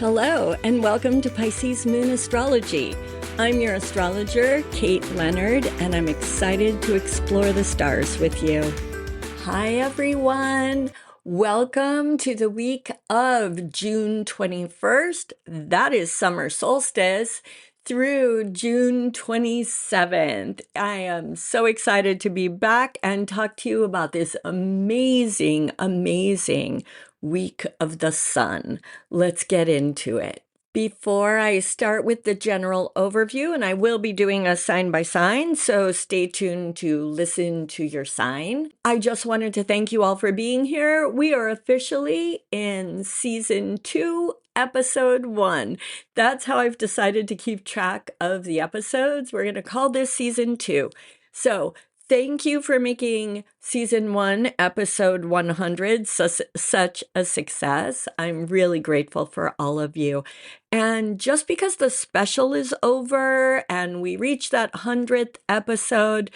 Hello, and welcome to PiscesMoon Astrology. I'm your astrologer, Kate Leonard, and I'm excited to explore the stars with you. Hi, everyone. Welcome to the week of June 21st. That is summer solstice through June 27th. I am so excited to be back and talk to you about this amazing week of the sun. Let's get into it. Before I start with the general overview, and I will be doing a sign by sign, so stay tuned to listen to your sign. I just wanted to thank you all for being here. We are officially in season 2, episode 1. That's how I've decided to keep track of the episodes. We're going to call this season 2. So thank you for making season 1, episode 100, such a success. I'm really grateful for all of you. And just because the special is over and we reached that 100th episode,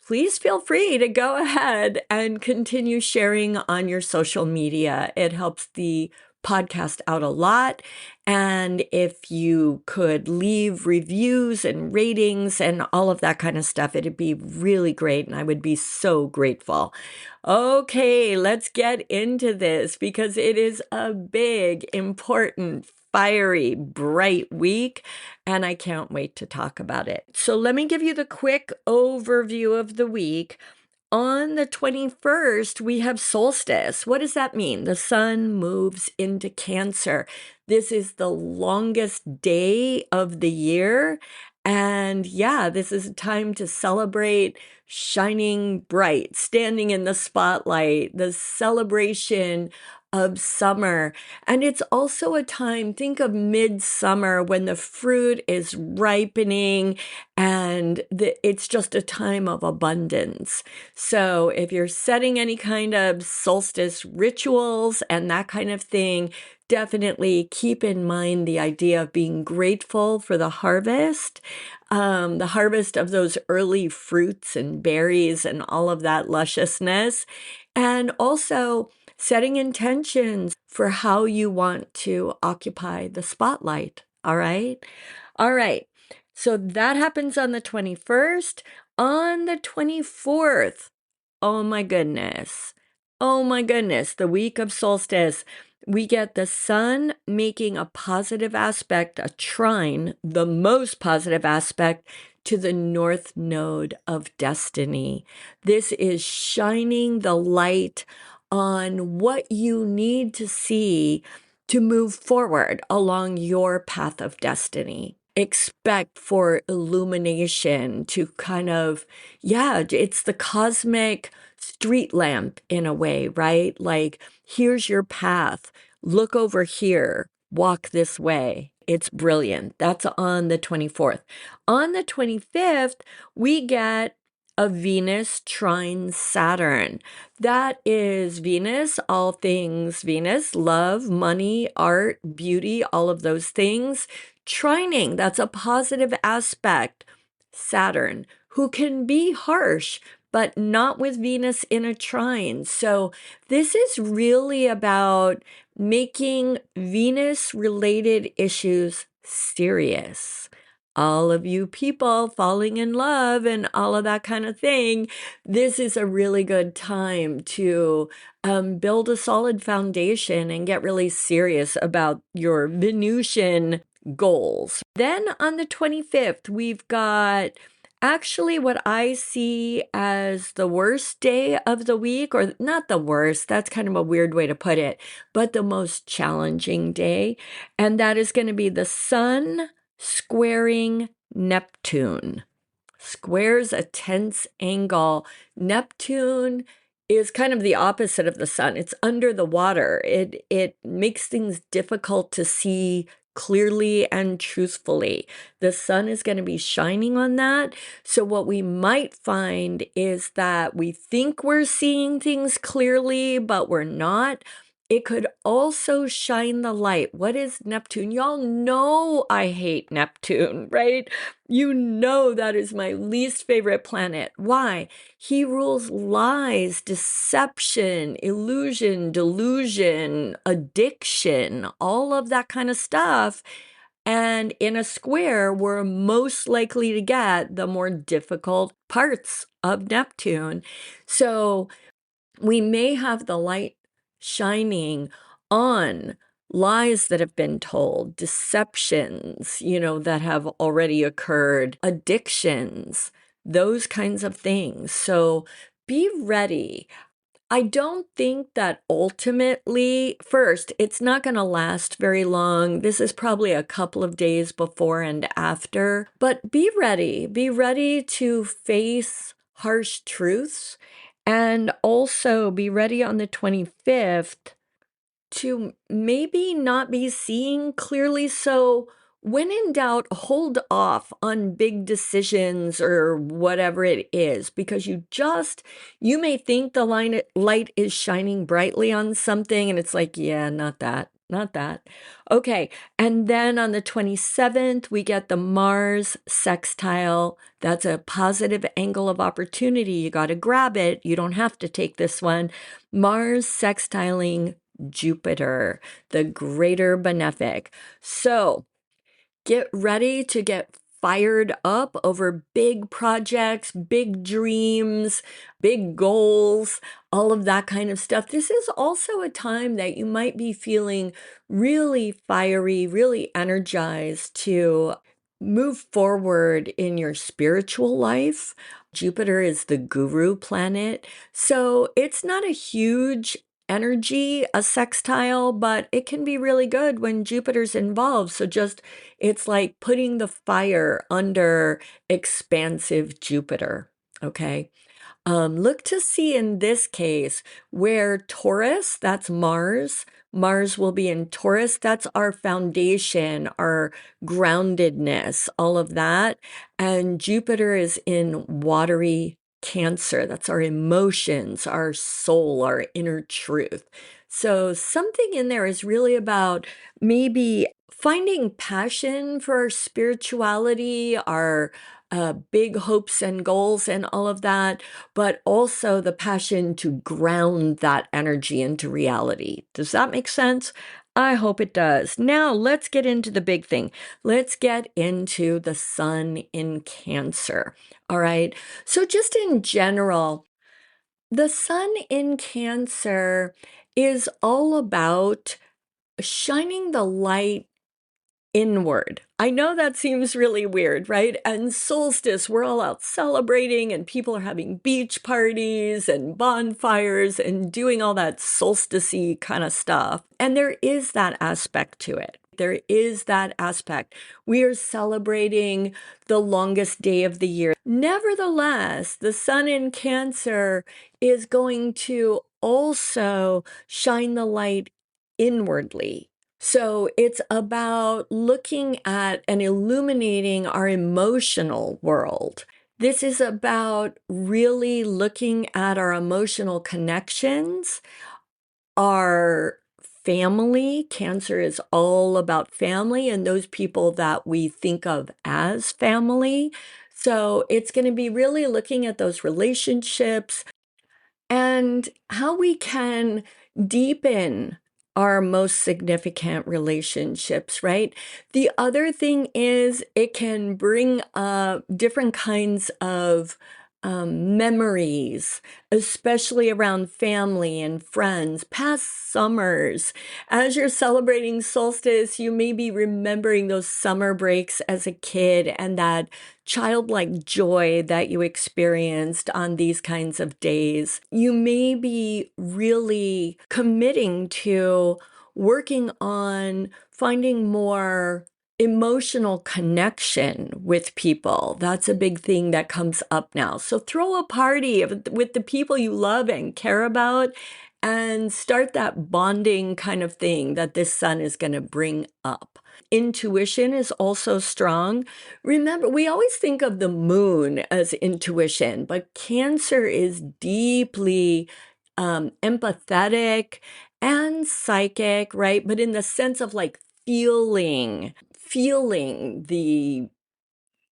please feel free to go ahead and continue sharing on your social media. It helps the podcast out a lot. And if you could leave reviews and ratings and all of that kind of stuff, it'd be really great. And I would be so grateful. Okay, let's get into this because it is a big, important, fiery, bright week, and I can't wait to talk about it. So let me give you the quick overview of the week. On the 21st, we have solstice. What does that mean? The sun moves into Cancer. This is the longest day of the year. And yeah, this is a time to celebrate shining bright, standing in the spotlight, the celebration of summer. And it's also a time, think of midsummer when the fruit is ripening and it's just a time of abundance. So if you're setting any kind of solstice rituals and that kind of thing, definitely keep in mind the idea of being grateful for the harvest of those early fruits and berries and all of that lusciousness. And also setting intentions for how you want to occupy the spotlight. All right. So that happens on the 21st. On the 24th, oh my goodness, the week of solstice, we get the sun making a positive aspect, a trine, the most positive aspect to the north node of destiny. This is shining the light on what you need to see to move forward along your path of destiny. Expect for illumination to kind of, it's the cosmic street lamp in a way, right? Like, here's your path. Look over here. Walk this way. It's brilliant. That's on the 24th. On the 25th, we get a Venus trine Saturn. That is Venus, all things Venus, love, money, art, beauty, all of those things. Trining, that's a positive aspect. Saturn, who can be harsh, but not with Venus in a trine. So this is really about making Venus-related issues serious. All of you people falling in love and all of that kind of thing, this is a really good time to build a solid foundation and get really serious about your Venusian goals. Then on the 25th, we've got actually what I see as the worst day of the week, or not the worst, that's kind of a weird way to put it, but the most challenging day. And that is going to be the sun squaring Neptune. Squares a tense angle. Neptune is kind of the opposite of the sun. It's under the water. It makes things difficult to see clearly and truthfully. The sun is going to be shining on that. So what we might find is that we think we're seeing things clearly, but we're not. It could also shine the light. What is Neptune? Y'all know I hate Neptune, right? You know that is my least favorite planet. Why? He rules lies, deception, illusion, delusion, addiction, all of that kind of stuff. And in a square, we're most likely to get the more difficult parts of Neptune. So we may have the light shining on lies that have been told, deceptions, that have already occurred, addictions, those kinds of things. So be ready. I don't think that ultimately, first, it's not going to last very long. This is probably a couple of days before and after, but be ready. Be ready to face harsh truths, and also be ready on the 25th to maybe not be seeing clearly. So when in doubt, hold off on big decisions or whatever it is, because you may think the light is shining brightly on something, and it's like, yeah, not that. Not that. Okay. And then on the 27th, we get the Mars sextile. That's a positive angle of opportunity. You got to grab it. You don't have to take this one. Mars sextiling Jupiter, the greater benefic. So get ready to get fired up over big projects, big dreams, big goals, all of that kind of stuff. This is also a time that you might be feeling really fiery, really energized to move forward in your spiritual life. Jupiter is the guru planet. So it's not a huge energy, a sextile, but it can be really good when Jupiter's involved. So it's like putting the fire under expansive Jupiter. Okay. Look to see in this case where Taurus, that's Mars will be in Taurus. That's our foundation, our groundedness, all of that. And Jupiter is in watery Cancer. That's our emotions, our soul, our inner truth. So something in there is really about maybe finding passion for our spirituality, our big hopes and goals and all of that, but also the passion to ground that energy into reality. Does that make sense? I hope it does. Now let's get into the big thing. Let's get into the sun in Cancer. All right. So just in general, the sun in Cancer is all about shining the light inward. I know that seems really weird, right? And solstice, we're all out celebrating and people are having beach parties and bonfires and doing all that solstice-y kind of stuff. And there is that aspect to it. There is that aspect. We are celebrating the longest day of the year. Nevertheless, the sun in Cancer is going to also shine the light inwardly. So it's about looking at and illuminating our emotional world. This is about really looking at our emotional connections, our family. Cancer is all about family and those people that we think of as family. So it's going to be really looking at those relationships and how we can deepen our most significant relationships, right? The other thing is it can bring up different kinds of memories, especially around family and friends, past summers. As you're celebrating solstice, you may be remembering those summer breaks as a kid and that childlike joy that you experienced on these kinds of days. You may be really committing to working on finding more emotional connection with people. That's a big thing that comes up now. So throw a party with the people you love and care about and start that bonding kind of thing that this sun is going to bring up. Intuition is also strong. Remember, we always think of the moon as intuition, but Cancer is deeply empathetic and psychic, right? But in the sense of like feeling the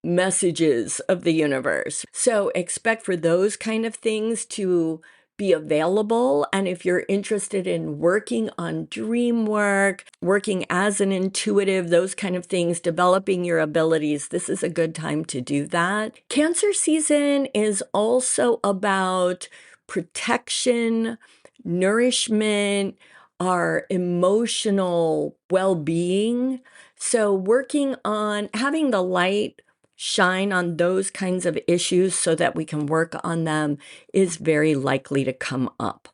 messages of the universe. So expect for those kind of things to be available. And if you're interested in working on dream work, working as an intuitive, those kind of things, developing your abilities, this is a good time to do that. Cancer season is also about protection, nourishment, our emotional well-being. So working on having the light shine on those kinds of issues so that we can work on them is very likely to come up.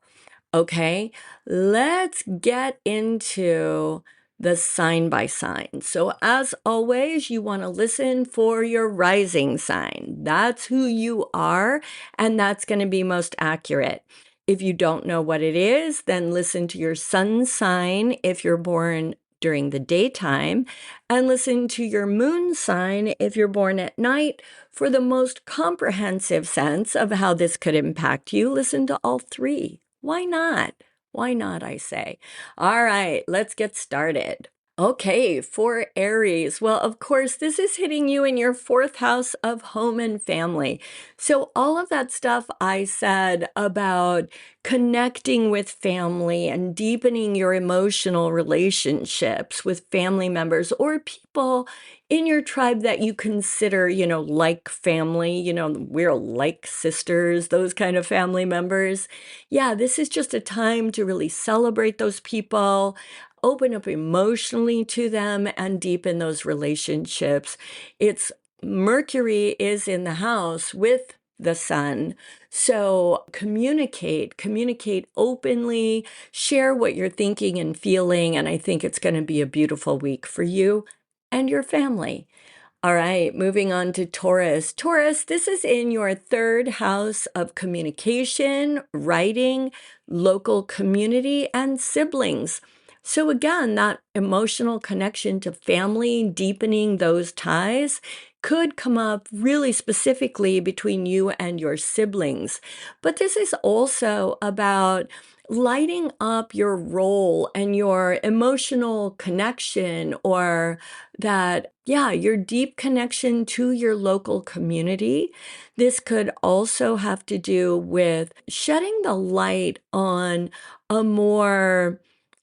Okay, let's get into the sign by sign. So as always, you want to listen for your rising sign. That's who you are, and that's going to be most accurate. If you don't know what it is, then listen to your sun sign if you're born during the daytime, and listen to your moon sign if you're born at night for the most comprehensive sense of how this could impact you. Listen to all three. Why not? Why not, I say. All right, let's get started. Okay, for Aries. Well, of course, this is hitting you in your fourth house of home and family. So all of that stuff I said about connecting with family and deepening your emotional relationships with family members or people in your tribe that you consider, like family, we're like sisters, those kind of family members. Yeah, this is just a time to really celebrate those people, open up emotionally to them, and deepen those relationships. It's Mercury is in the house with the sun. So communicate openly, share what you're thinking and feeling. And I think it's going to be a beautiful week for you and your family. All right, moving on to Taurus. Taurus, this is in your third house of communication, writing, local community, and siblings. So again, that emotional connection to family, deepening those ties could come up really specifically between you and your siblings. But this is also about lighting up your role and your emotional connection, or your deep connection to your local community. This could also have to do with shedding the light on a more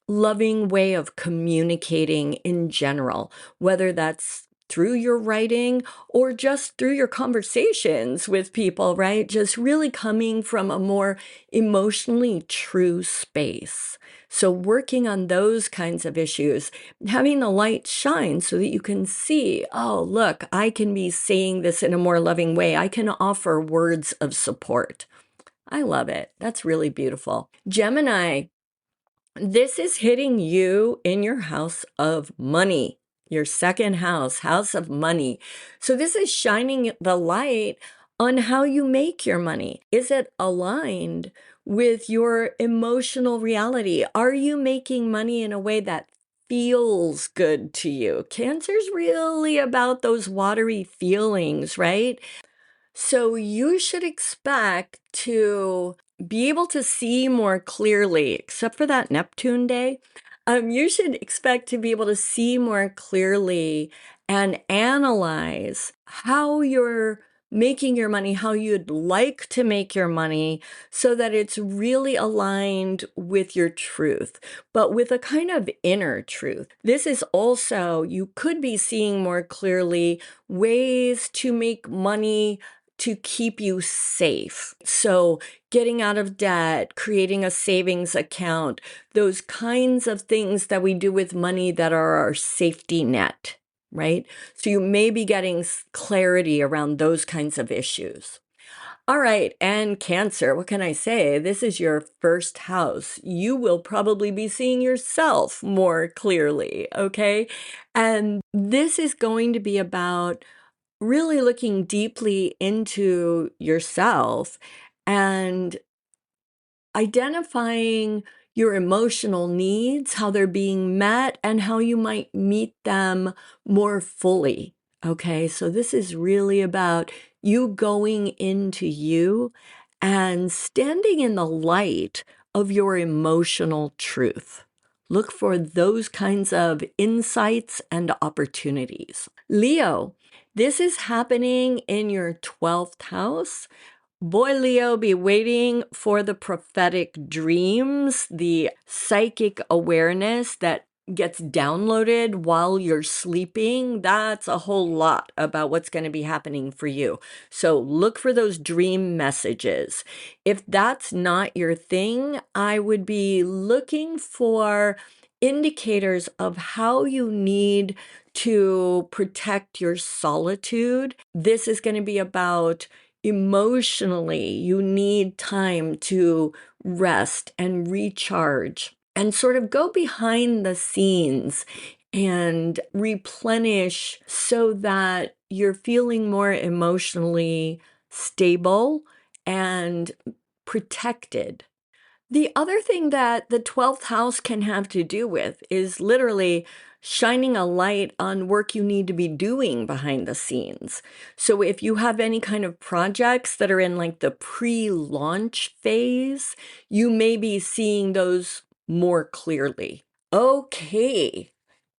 loving way of communicating in general, whether that's through your writing or just through your conversations with people, right? Just really coming from a more emotionally true space. So working on those kinds of issues, having the light shine so that you can see, oh, look, I can be saying this in a more loving way. I can offer words of support. I love it. That's really beautiful. Gemini, this is hitting you in your house of money, your second house, house of money. So this is shining the light on how you make your money. Is it aligned with your emotional reality? Are you making money in a way that feels good to you? Cancer's really about those watery feelings, right? So you should expect to be able to see more clearly, except for that Neptune day. You should expect to be able to see more clearly and analyze how you're making your money, how you'd like to make your money, so that it's really aligned with your truth, but with a kind of inner truth. This is also, you could be seeing more clearly ways to make money to keep you safe. So getting out of debt, creating a savings account, those kinds of things that we do with money that are our safety net, right? So you may be getting clarity around those kinds of issues. All right, and Cancer, what can I say? This is your first house. You will probably be seeing yourself more clearly, okay? And this is going to be about really looking deeply into yourself and identifying your emotional needs, how they're being met, and how you might meet them more fully. Okay, so this is really about you going into you and standing in the light of your emotional truth. Look for those kinds of insights and opportunities. Leo, this is happening in your 12th house. Boy, Leo, be waiting for the prophetic dreams, the psychic awareness that gets downloaded while you're sleeping. That's a whole lot about what's going to be happening for you. So look for those dream messages. If that's not your thing, I would be looking for indicators of how you need to protect your solitude. This is going to be about emotionally, you need time to rest and recharge and sort of go behind the scenes and replenish so that you're feeling more emotionally stable and protected. The other thing that the 12th house can have to do with is literally shining a light on work you need to be doing behind the scenes. So if you have any kind of projects that are in like the pre-launch phase, you may be seeing those more clearly. Okay.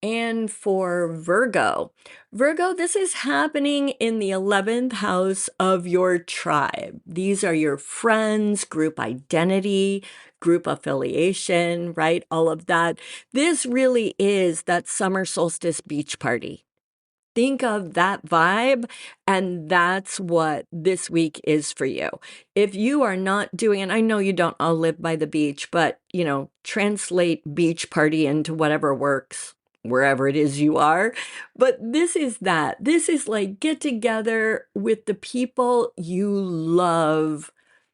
And for Virgo, this is happening in the 11th house of your tribe. These are your friends, group identity, group affiliation, right? All of that. This really is that summer solstice beach party. Think of that vibe, and that's what this week is for you. If you are not doing, and I know you don't all live by the beach, but, translate beach party into whatever works wherever it is you are. But this is that. This is like get together with the people you love,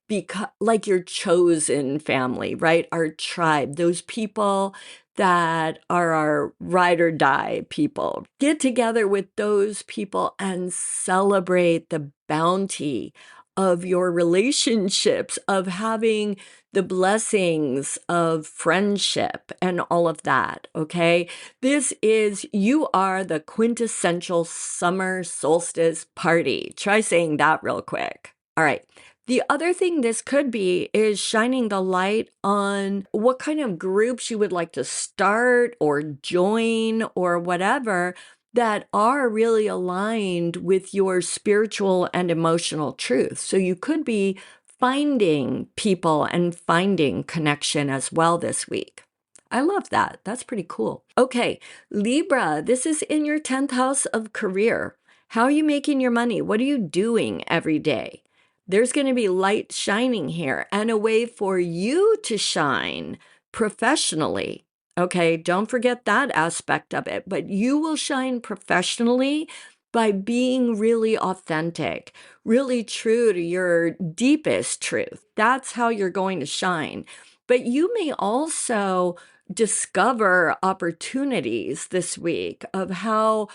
because like your chosen family, right? Our tribe, those people that are our ride or die people. Get together with those people and celebrate the bounty of your relationships, of having the blessings of friendship and all of that, okay? You are the quintessential summer solstice party. Try saying that real quick. All right. The other thing this could be is shining the light on what kind of groups you would like to start or join or whatever that are really aligned with your spiritual and emotional truth. So you could be finding people and finding connection as well this week. I love that. That's pretty cool. Okay, Libra, this is in your 10th house of career. How are you making your money? What are you doing every day? There's going to be light shining here and a way for you to shine professionally. Okay, don't forget that aspect of it, but you will shine professionally by being really authentic, really true to your deepest truth. That's how you're going to shine. But you may also discover opportunities this week of how,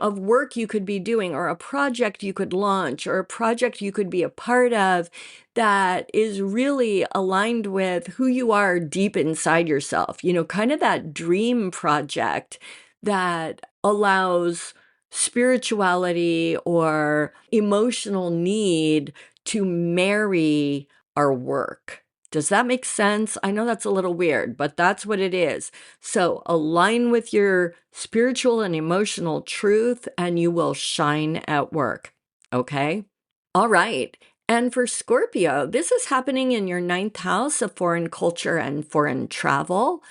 of work you could be doing or a project you could launch or a project you could be a part of that is really aligned with who you are deep inside yourself, kind of that dream project that allows spirituality or emotional need to marry our work. Does that make sense? I know that's a little weird, but that's what it is. So align with your spiritual and emotional truth and you will shine at work. Okay? All right. And for Scorpio, this is happening in your 9th house of foreign culture and foreign travel,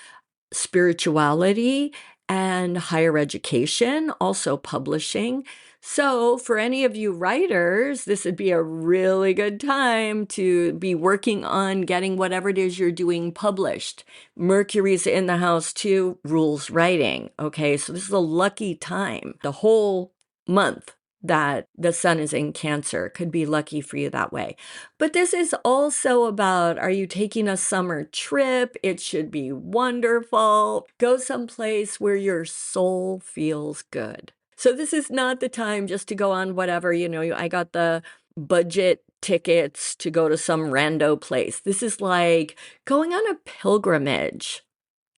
spirituality, and higher education, also publishing. So for any of you writers, this would be a really good time to be working on getting whatever it is you're doing published. Mercury's in the house too, rules writing. Okay, so this is a lucky time. The whole month that the sun is in Cancer could be lucky for you that way. But this is also about, are you taking a summer trip? It should be wonderful. Go someplace where your soul feels good. So this is not the time just to go on whatever, I got the budget tickets to go to some rando place. This is like going on a pilgrimage.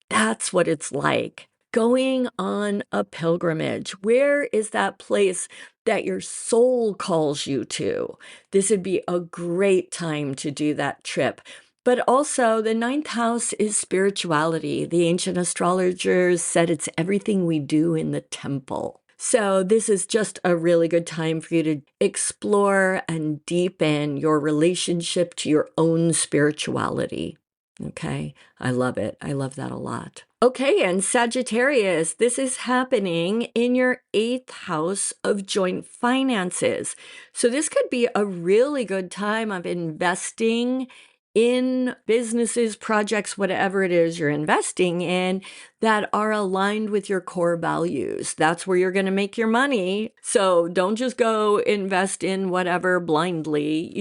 That's what it's like. Going on a pilgrimage. Where is that place that your soul calls you to? This would be a great time to do that trip. But also, the ninth house is spirituality. The ancient astrologers said it's everything we do in the temple. So this is just a really good time for you to explore and deepen your relationship to your own spirituality. Okay, I love it. I love that a lot. Okay, and Sagittarius, this is happening in your 8th house of joint finances. So this could be a really good time of investing in businesses, projects, whatever it is you're investing in that are aligned with your core values. That's where you're going to make your money. So don't just go invest in whatever blindly.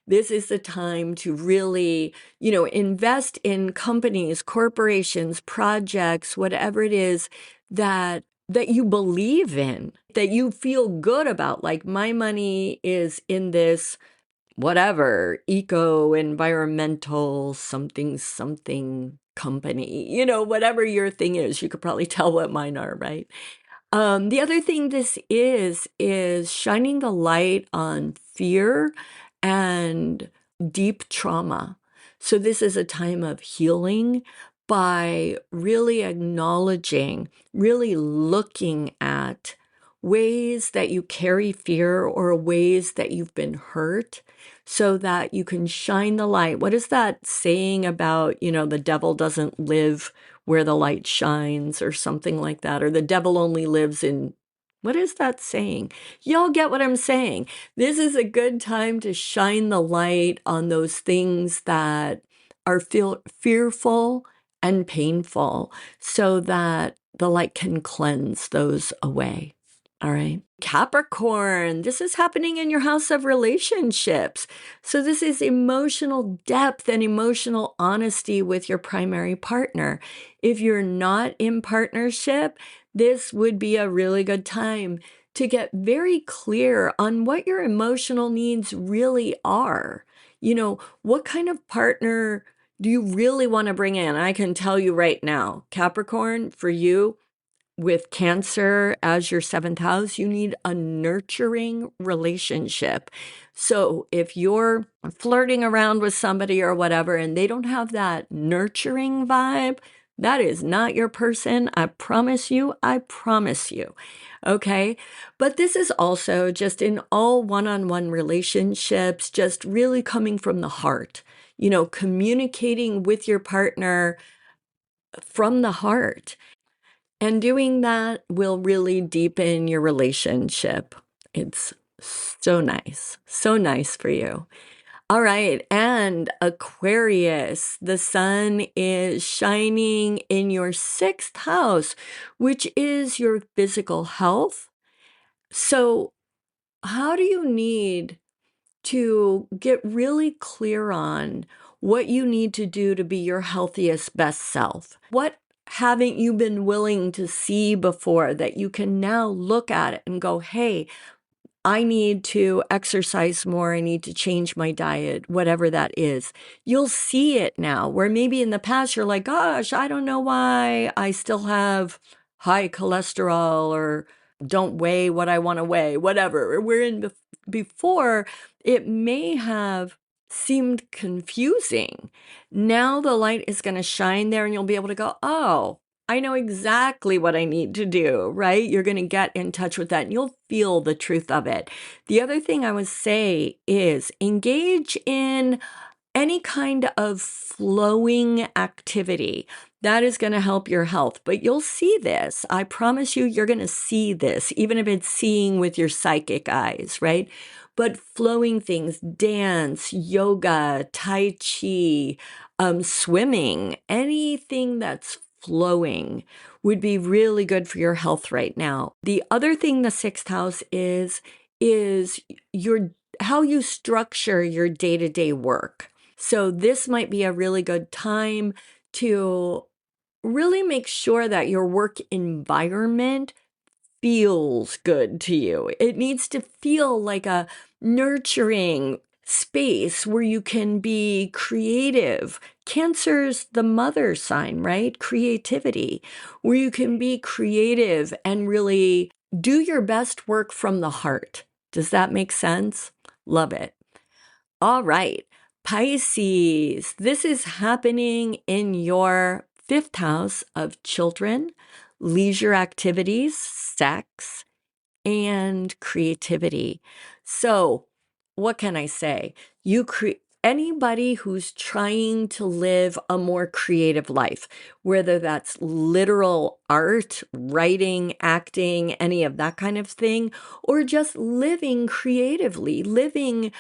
This is the time to really, invest in companies, corporations, projects, whatever it is that you believe in, that you feel good about. Like, my money is in this whatever environmental something company, whatever your thing is. You could probably tell what mine are, right? The other thing this is shining the light on fear and deep trauma. So this is a time of healing by really acknowledging, really looking at ways that you carry fear or ways that you've been hurt, so that you can shine the light. What is that saying about, the devil doesn't live where the light shines, or something like that, or the devil only lives in, what is that saying? Y'all get what I'm saying. This is a good time to shine the light on those things that are fearful and painful, so that the light can cleanse those away. All right. Capricorn, this is happening in your house of relationships. So this is emotional depth and emotional honesty with your primary partner. If you're not in partnership, this would be a really good time to get very clear on what your emotional needs really are. What kind of partner do you really want to bring in? I can tell you right now, Capricorn, for you, with Cancer as your 7th house, you need a nurturing relationship. So if you're flirting around with somebody or whatever, and they don't have that nurturing vibe, that is not your person. I promise you. Okay. But this is also just in all one-on-one relationships, just really coming from the heart, communicating with your partner from the heart. And doing that will really deepen your relationship. It's so nice for you. All right, and Aquarius, the sun is shining in your 6th house, which is your physical health. So how do you need to get really clear on what you need to do to be your healthiest, best self? What haven't you been willing to see before that you can now look at it and go, hey, I need to exercise more. I need to change my diet, whatever that is. You'll see it now, where maybe in the past you're like, gosh, I don't know why I still have high cholesterol, or don't weigh what I want to weigh, whatever. Before, it may have seemed confusing. Now the light is going to shine there, and you'll be able to go, oh, I know exactly what I need to do, right? You're going to get in touch with that, and you'll feel the truth of it. The other thing I would say is engage in any kind of flowing activity. That is going to help your health. But you'll see this. I promise you're going to see this, even if it's seeing with your psychic eyes, right? But flowing things, dance, yoga, tai chi, swimming, anything that's flowing would be really good for your health right now. The other thing the 6th house is your how you structure your day-to-day work. So this might be a really good time to really make sure that your work environment feels good to you. It needs to feel like a nurturing space where you can be creative. Cancer's the mother sign, right? Creativity, where you can be creative and really do your best work from the heart. Does that make sense? Love it. All right. Pisces, this is happening in your 5th house of children, leisure activities, sex, and creativity. So, what can I say? Anybody who's trying to live a more creative life, whether that's literal art, writing, acting, any of that kind of thing, or just living creatively, living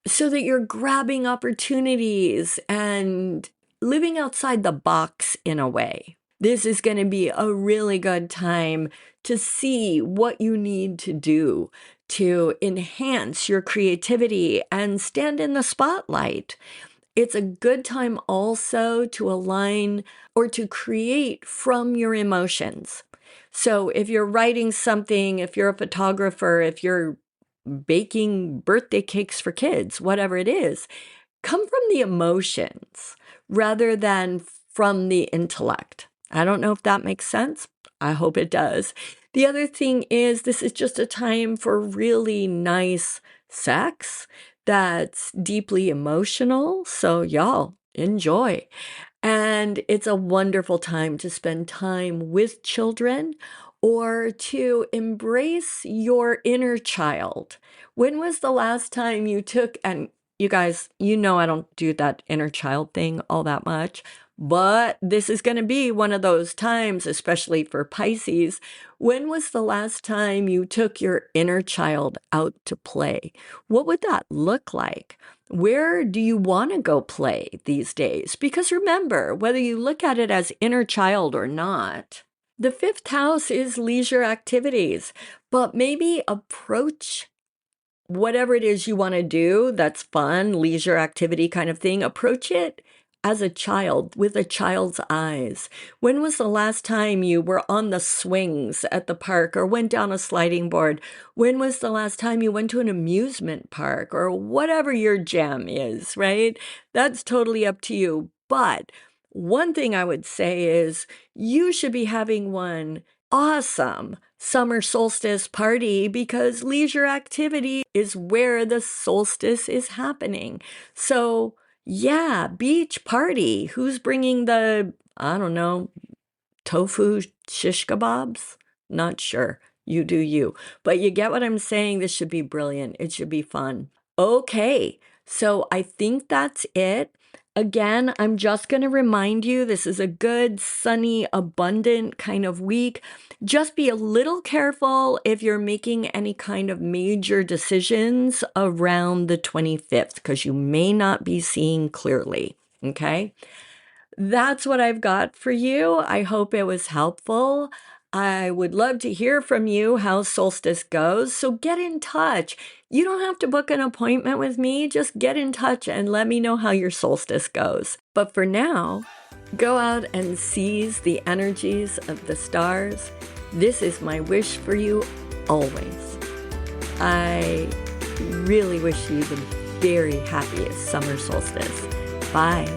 so that you're grabbing opportunities and living outside the box in a way. This is going to be a really good time to see what you need to do to enhance your creativity and stand in the spotlight. It's a good time also to align or to create from your emotions. So if you're writing something, if you're a photographer, if you're baking birthday cakes for kids, whatever it is, come from the emotions rather than from the intellect. I don't know if that makes sense. I hope it does. The other thing is this is just a time for really nice sex that's deeply emotional. So y'all enjoy. And it's a wonderful time to spend time with children or to embrace your inner child. When was the last time you took, and you guys, you know I don't do that inner child thing all that much, but this is going to be one of those times, especially for Pisces. When was the last time you took your inner child out to play? What would that look like? Where do you want to go play these days? Because remember, whether you look at it as inner child or not, the 5th house is leisure activities, but maybe approach whatever it is you want to do that's fun, leisure activity kind of thing, approach it as a child with a child's eyes. When was the last time you were on the swings at the park or went down a sliding board? When was the last time you went to an amusement park or whatever your jam is, right? That's totally up to you. But one thing I would say is you should be having one awesome summer solstice party because leisure activity is where the solstice is happening. So yeah, beach party. Who's bringing the, I don't know, tofu shish kebabs? Not sure. You do you. But you get what I'm saying? This should be brilliant. It should be fun. Okay, so I think that's it. Again, I'm just going to remind you, this is a good, sunny, abundant kind of week. Just be a little careful if you're making any kind of major decisions around the 25th, because you may not be seeing clearly, okay? That's what I've got for you. I hope it was helpful. I would love to hear from you how solstice goes, so get in touch. You don't have to book an appointment with me. Just get in touch and let me know how your solstice goes. But for now, go out and seize the energies of the stars. This is my wish for you always. I really wish you the very happiest summer solstice. Bye.